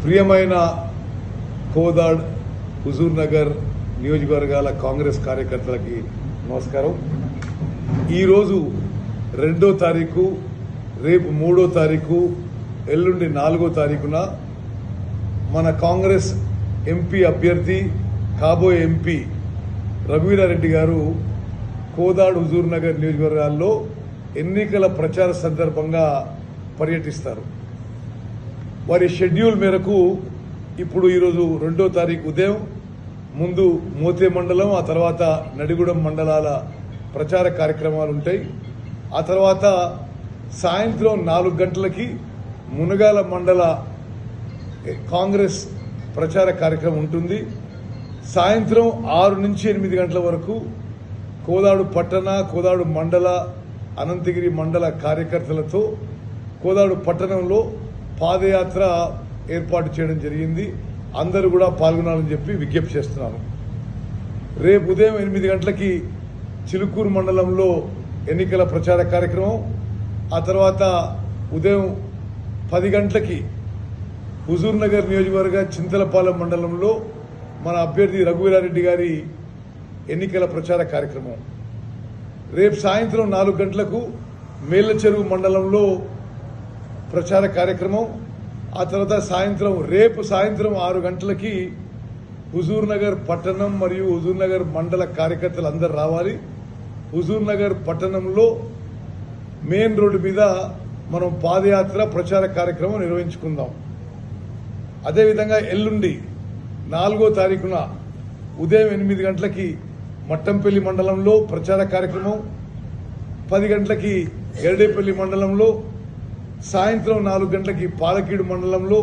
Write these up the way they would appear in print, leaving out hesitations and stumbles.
ప్రియమైన కోదాడ్ హుజూర్ నగర్ నియోజకవర్గాల కాంగ్రెస్ కార్యకర్తలకి నమస్కారం. ఈరోజు 2వ తారీఖు, రేపు 3వ తారీఖు, ఎల్లుండి 4వ తారీఖున మన కాంగ్రెస్ ఎంపీ అభ్యర్థి కాబోయే ఎంపీ రఘువీరారెడ్డి గారు కోదాడ్ హుజూర్ నగర్ నియోజకవర్గాల్లో ఎన్నికల ప్రచార సందర్భంగా పర్యటిస్తారు. వారి షెడ్యూల్ మేరకు ఇప్పుడు ఈరోజు 2వ తారీఖు ఉదయం ముందు మోతే మండలం, ఆ తర్వాత నడిగూడెం మండలాల ప్రచార కార్యక్రమాలు ఉంటాయి. ఆ తర్వాత సాయంత్రం 4 గంటలకి మునగాల మండల కాంగ్రెస్ ప్రచార కార్యక్రమం ఉంటుంది. సాయంత్రం 6 నుంచి 8 గంటల వరకు కోదాడు పట్టణ, కోదాడు మండల, అనంతగిరి మండల కార్యకర్తలతో కోదాడు పట్టణంలో పాదయాత్ర ఏర్పాటు చేయడం జరిగింది. అందరూ కూడా పాల్గొనాలని చెప్పి విజ్ఞప్తి చేస్తున్నాను. రేపు ఉదయం 8 గంటలకి చిలుకూరు మండలంలో ఎన్నికల ప్రచార కార్యక్రమం, ఆ తర్వాత ఉదయం 10 గంటలకి హుజూర్ నగర్ నియోజకవర్గ చింతలపాలెం మండలంలో మన అభ్యర్థి రఘువీరారెడ్డి గారి ఎన్నికల ప్రచార కార్యక్రమం. రేపు సాయంత్రం 4 గంటలకు మేళ్లచెరువు మండలంలో ప్రచార కార్యక్రమం. ఆ తర్వాత రేపు సాయంత్రం 6 గంటలకి హుజూర్ నగర్ పట్టణం మరియు హుజూర్ నగర్ మండల కార్యకర్తలు అందరు రావాలి. హుజూర్ నగర్ పట్టణంలో మెయిన్ రోడ్డు మీద మనం పాదయాత్ర ప్రచార కార్యక్రమం నిర్వహించుకుందాం. అదేవిధంగా ఎల్లుండి 4వ తారీఖున ఉదయం 8 గంటలకి మట్టంపల్లి మండలంలో ప్రచార కార్యక్రమం, 10 గంటలకి గరిడేపల్లి మండలంలో, సాయంత్రం 4 గంటలకి పాలకీడు మండలంలో,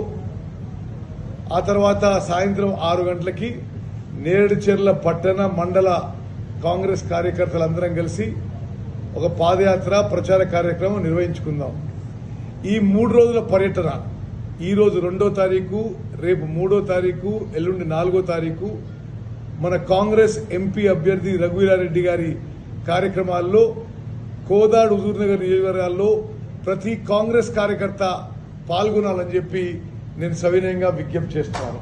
ఆ తర్వాత సాయంత్రం 6 గంటలకి నేరేడుచెర్ల పట్టణ మండల కాంగ్రెస్ కార్యకర్తలందరం కలిసి ఒక పాదయాత్ర ప్రచార కార్యక్రమం నిర్వహించుకుందాం. ఈ 3 రోజుల పర్యటన ఈ రోజు 2వ తారీఖు, రేపు 3వ తారీఖు, ఎల్లుండి 4వ తారీఖు మన కాంగ్రెస్ ఎంపీ అభ్యర్థి రఘువీరారెడ్డి గారి కార్యక్రమాల్లో కోదాడ్ హుజూర్ నగర్ నియోజకవర్గాల్లో ప్రతి కాంగ్రెస్ కార్యకర్త పాల్గొనాలని చెప్పి నేను సవినయంగా విజ్ఞప్తి చేస్తున్నాను.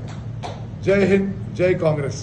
జై హింద్, జై కాంగ్రెస్.